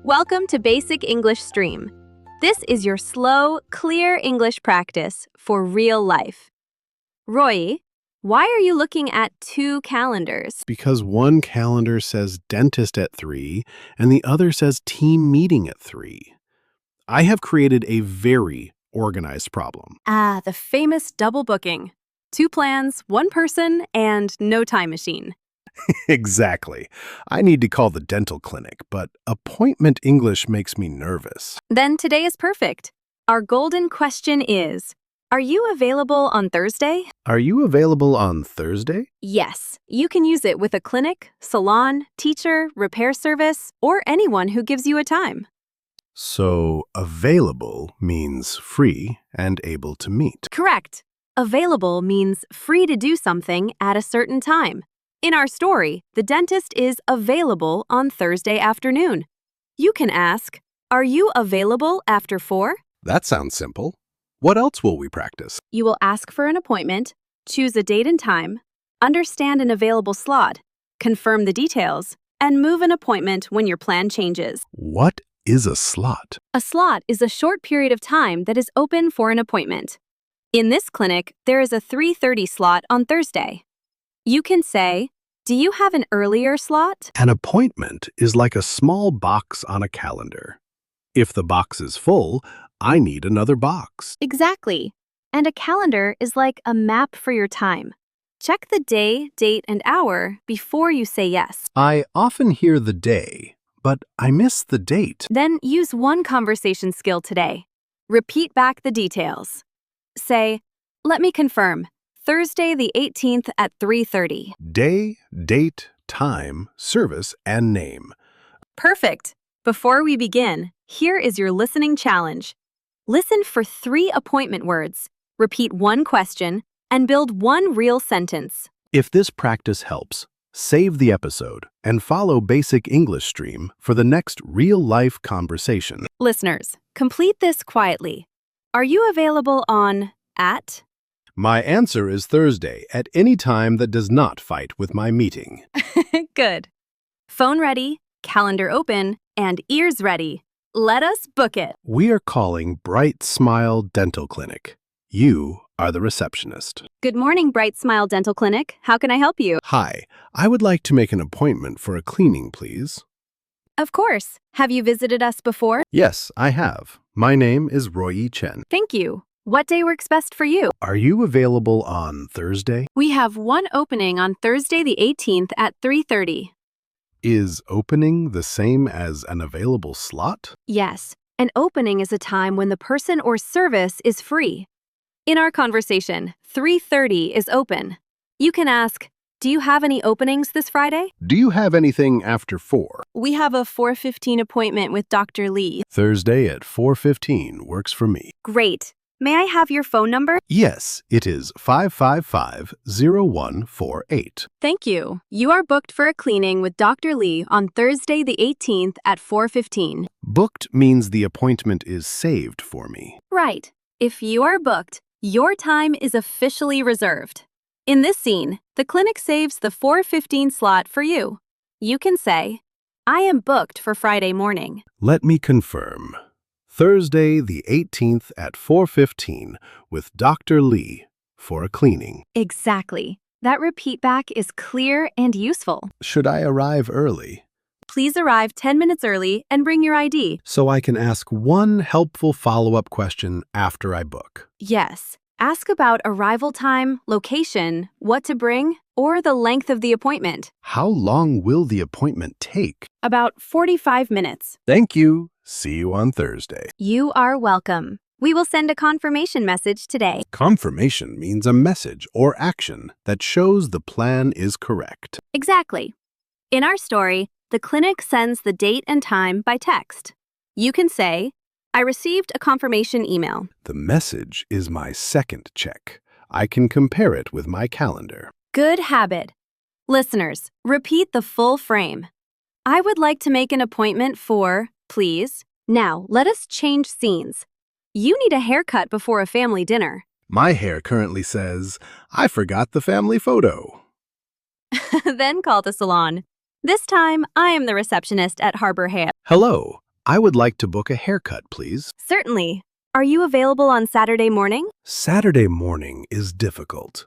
Welcome to Basic English Stream. This is your slow, clear English practice for real life. Royi, why are you looking at two calendars? Because one calendar says dentist at 3 and the other says team meeting at 3. I have created a very organized problem. Ah, the famous double booking. 2 plans, 1 person, and no time machine. Exactly. I need to call the dental clinic, but appointment English makes me nervous. Then today is perfect. Our golden question is, are you available on Thursday? Are you available on Thursday? Yes, you can use it with a clinic, salon, teacher, repair service, or anyone who gives you a time. So, available means free and able to meet. Correct. Available means free to do something at a certain time. In our story, the dentist is available on Thursday afternoon. You can ask, are you available after 4? That sounds simple. What else will we practice? You will ask for an appointment, choose a date and time, understand an available slot, confirm the details, and move an appointment when your plan changes. What is a slot? A slot is a short period of time that is open for an appointment. In this clinic, there is a 3:30 slot on Thursday. You can say, do you have an earlier slot? An appointment is like a small box on a calendar. If the box is full, I need another box. Exactly. And a calendar is like a map for your time. Check the day, date, and hour before you say yes. I often hear the day, but I miss the date. Then use one conversation skill today. Repeat back the details. Say, let me confirm, Thursday the 18th at 3:30. Day, date, time, service, and name. Perfect. Before we begin, here is your listening challenge. Listen for 3 appointment words, repeat 1 question, and build 1 real sentence. If this practice helps, save the episode and follow Basic English Stream for the next real-life conversation. Listeners, complete this quietly. Are you available on at? My answer is Thursday at any time that does not fight with my meeting. Good. Phone ready, calendar open, and ears ready. Let us book it. We are calling Bright Smile Dental Clinic. You are the receptionist. Good morning, Bright Smile Dental Clinic. How can I help you? Hi, I would like to make an appointment for a cleaning, please. Of course. Have you visited us before? Yes, I have. My name is Royi Chen. Thank you. What day works best for you? Are you available on Thursday? We have 1 opening on Thursday the 18th at 3:30. Is opening the same as an available slot? Yes, an opening is a time when the person or service is free. In our conversation, 3:30 is open. You can ask, do you have any openings this Friday? Do you have anything after 4? We have a 4:15 appointment with Dr. Lee. Thursday at 4:15 works for me. Great. May I have your phone number? Yes, it is 555-0148. Thank you. You are booked for a cleaning with Dr. Lee on Thursday the 18th at 4:15. Booked means the appointment is saved for me. Right. If you are booked, your time is officially reserved. In this scene, the clinic saves the 4:15 slot for you. You can say, I am booked for Friday morning. Let me confirm. Thursday the 18th at 4:15 with Dr. Lee for a cleaning. Exactly. That repeat back is clear and useful. Should I arrive early? Please arrive 10 minutes early and bring your ID. So I can ask one helpful follow-up question after I book. Yes. Ask about arrival time, location, what to bring, or the length of the appointment. How long will the appointment take? About 45 minutes. Thank you. See you on Thursday. You are welcome. We will send a confirmation message today. Confirmation means a message or action that shows the plan is correct. Exactly. In our story, the clinic sends the date and time by text. You can say, I received a confirmation email. The message is my second check. I can compare it with my calendar. Good habit. Listeners, repeat the full frame. I would like to make an appointment for, please. Now, let us change scenes. You need a haircut before a family dinner. My hair currently says, I forgot the family photo. Then call the salon. This time, I am the receptionist at Harbor Hair. Hello, I would like to book a haircut, please. Certainly. Are you available on Saturday morning? Saturday morning is difficult.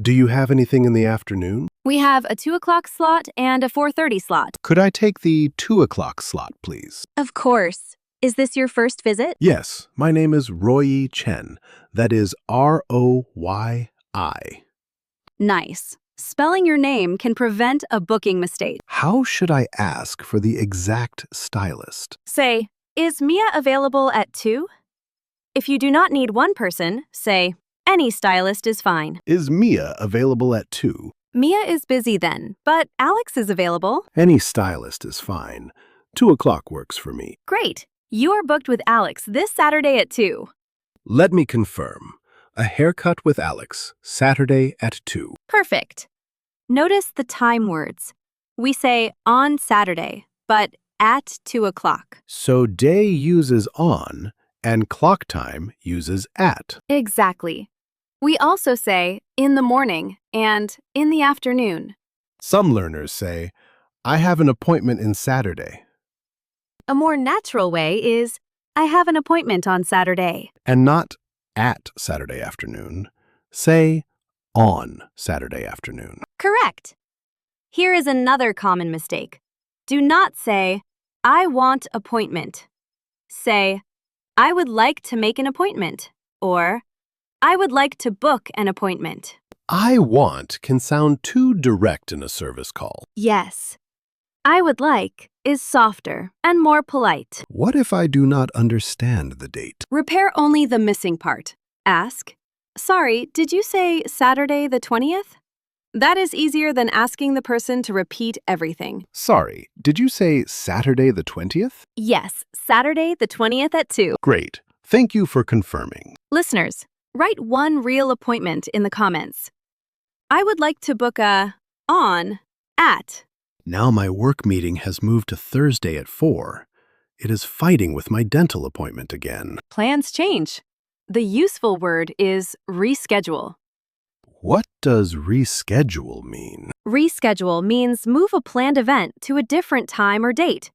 Do you have anything in the afternoon? We have a 2 o'clock slot and a 4:30 slot. Could I take the 2 o'clock slot, please? Of course. Is this your first visit? Yes, my name is Royi Chen. That is Royi. Nice. Spelling your name can prevent a booking mistake. How should I ask for the exact stylist? Say, is Mia available at 2? If you do not need one person, say, any stylist is fine. Is Mia available at 2? Mia is busy then, but Alex is available. Any stylist is fine. 2 o'clock works for me. Great. You are booked with Alex this Saturday at 2. Let me confirm. A haircut with Alex, Saturday at 2. Perfect. Notice the time words. We say on Saturday, but at 2 o'clock. So day uses on, and clock time uses at. Exactly. We also say in the morning and in the afternoon. Some learners say, I have an appointment in Saturday, A more natural way is, I have an appointment on Saturday. and not at Saturday afternoon. Say on Saturday afternoon. Correct. Here is another common mistake. Do not say, I want appointment. Say, I would like to make an appointment, or I would like to book an appointment. I want can sound too direct in a service call. Yes. I would like is softer and more polite. What if I do not understand the date? Repair only the missing part. Ask, sorry, did you say Saturday the 20th? That is easier than asking the person to repeat everything. Sorry, did you say Saturday the 20th? Yes, Saturday the 20th at 2. Great. Thank you for confirming. Listeners, write one real appointment in the comments. I would like to book a on at. Now my work meeting has moved to Thursday at 4. It is fighting with my dental appointment again. Plans change. The useful word is reschedule. What does reschedule mean? Reschedule means move a planned event to a different time or date.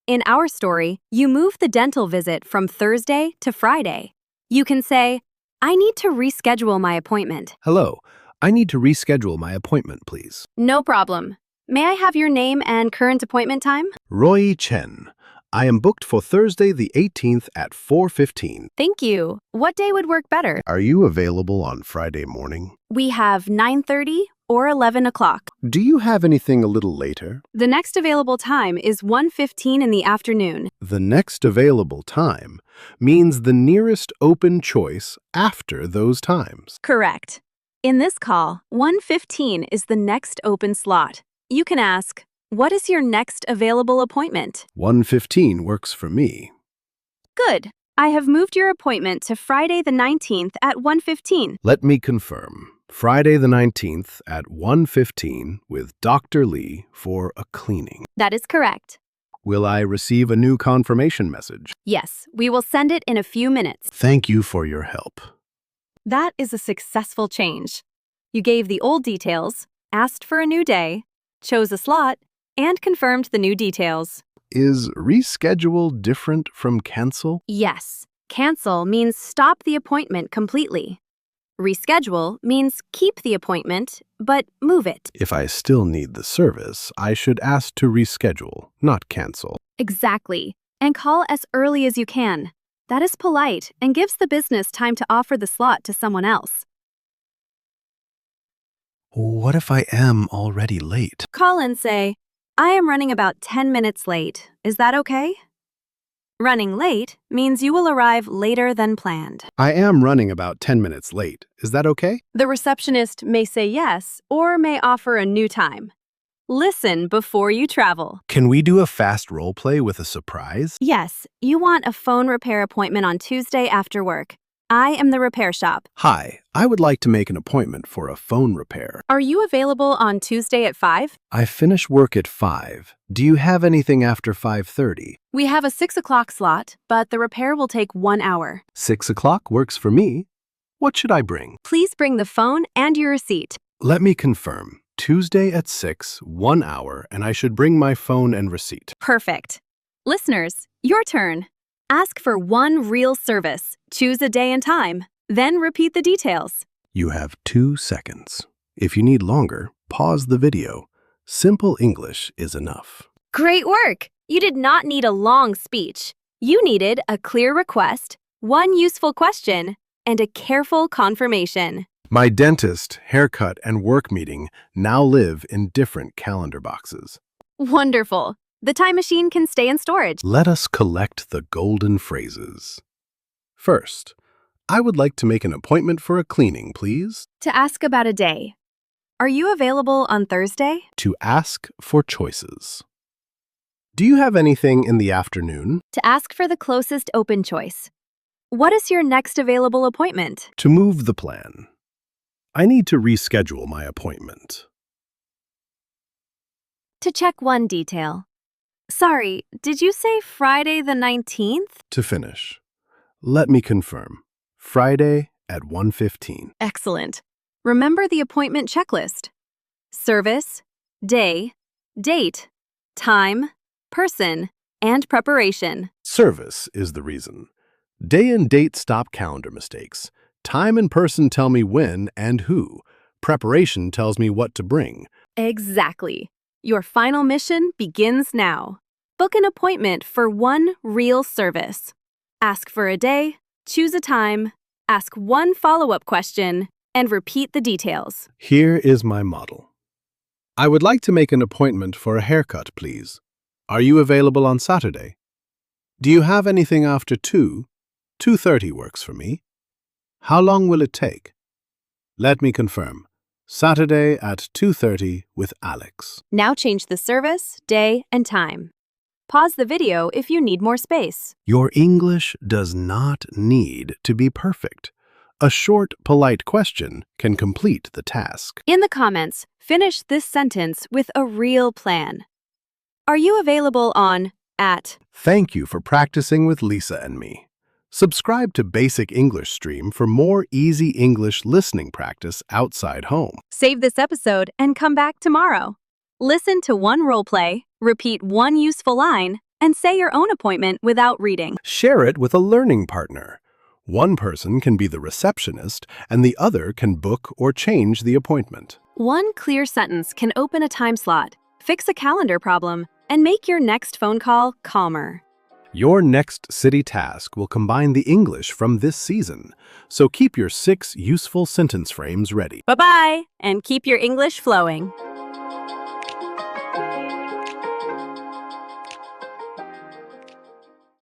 In our story, you move the dental visit from Thursday to Friday. You can say, I need to reschedule my appointment. Hello, I need to reschedule my appointment, please. No problem. May I have your name and current appointment time? Royi Chen. I am booked for Thursday the 18th at 4:15. Thank you. What day would work better? Are you available on Friday morning? We have 9:30 or 11 o'clock. Do you have anything a little later? The next available time is 1:15 in the afternoon. The next available time means the nearest open choice after those times. Correct. In this call, 1:15 is the next open slot. You can ask, what is your next available appointment? 1:15 works for me. Good. I have moved your appointment to Friday the 19th at 1:15. Let me confirm. Friday the 19th at 1:15 with Dr. Lee for a cleaning. That is correct. Will I receive a new confirmation message? Yes, we will send it in a few minutes. Thank you for your help. That is a successful change. You gave the old details, asked for a new day, chose a slot, and confirmed the new details. Is reschedule different from cancel? Yes, cancel means stop the appointment completely. Reschedule means keep the appointment, but move it. If I still need the service, I should ask to reschedule, not cancel. Exactly, and call as early as you can. That is polite and gives the business time to offer the slot to someone else. What if I am already late? Call and say, I am running about 10 minutes late. Is that okay? Running late means you will arrive later than planned. I am running about 10 minutes late. Is that okay? The receptionist may say yes or may offer a new time. Listen before you travel. Can we do a fast role play with a surprise? Yes, you want a phone repair appointment on Tuesday after work. I am the repair shop. Hi, I would like to make an appointment for a phone repair. Are you available on Tuesday at 5? I finish work at 5. Do you have anything after 5:30? We have a 6 o'clock slot, but the repair will take 1 hour. 6 o'clock works for me. What should I bring? Please bring the phone and your receipt. Let me confirm. Tuesday at 6, 1 hour, and I should bring my phone and receipt. Perfect. Listeners, Your turn. Ask for one real service. Choose a day and time. Then repeat the details. You have 2 seconds. If you need longer, pause the video. Simple English is enough. Great work! You did not need a long speech. You needed a clear request, one useful question, and a careful confirmation. My dentist, haircut, and work meeting now live in different calendar boxes. Wonderful! The time machine can stay in storage. Let us collect the golden phrases. First, I would like to make an appointment for a cleaning, please. To ask about a day. Are you available on Thursday? To ask for choices. Do you have anything in the afternoon? To ask for the closest open choice. What is your next available appointment? To move the plan. I need to reschedule my appointment. To check one detail. Sorry, did you say Friday the 19th? To finish. Let me confirm. Friday at 1:15. Excellent. Remember the appointment checklist. Service, day, date, time, person, and preparation. Service is the reason. Day and date stop calendar mistakes. Time and person tell me when and who. Preparation tells me what to bring. Exactly. Your final mission begins now. Book an appointment for one real service. Ask for a day, choose a time, ask one follow-up question, and repeat the details. Here is my model. I would like to make an appointment for a haircut, please. Are you available on Saturday? Do you have anything after 2? 2:30 works for me. How long will it take? Let me confirm. Saturday at 2:30 with Alex. Now change the service, day, and time. Pause the video if you need more space. Your English does not need to be perfect. A short, polite question can complete the task. In the comments, finish this sentence with a real plan. Are you available on at? Thank you for practicing with Lisa and me. Subscribe to Basic English Stream for more easy English listening practice outside home. Save this episode and come back tomorrow. Listen to one role play, repeat one useful line, and say your own appointment without reading. Share it with a learning partner. One person can be the receptionist, and the other can book or change the appointment. One clear sentence can open a time slot, fix a calendar problem, and make your next phone call calmer. Your next city task will combine the English from this season, so keep your 6 useful sentence frames ready. Bye-bye, and keep your English flowing.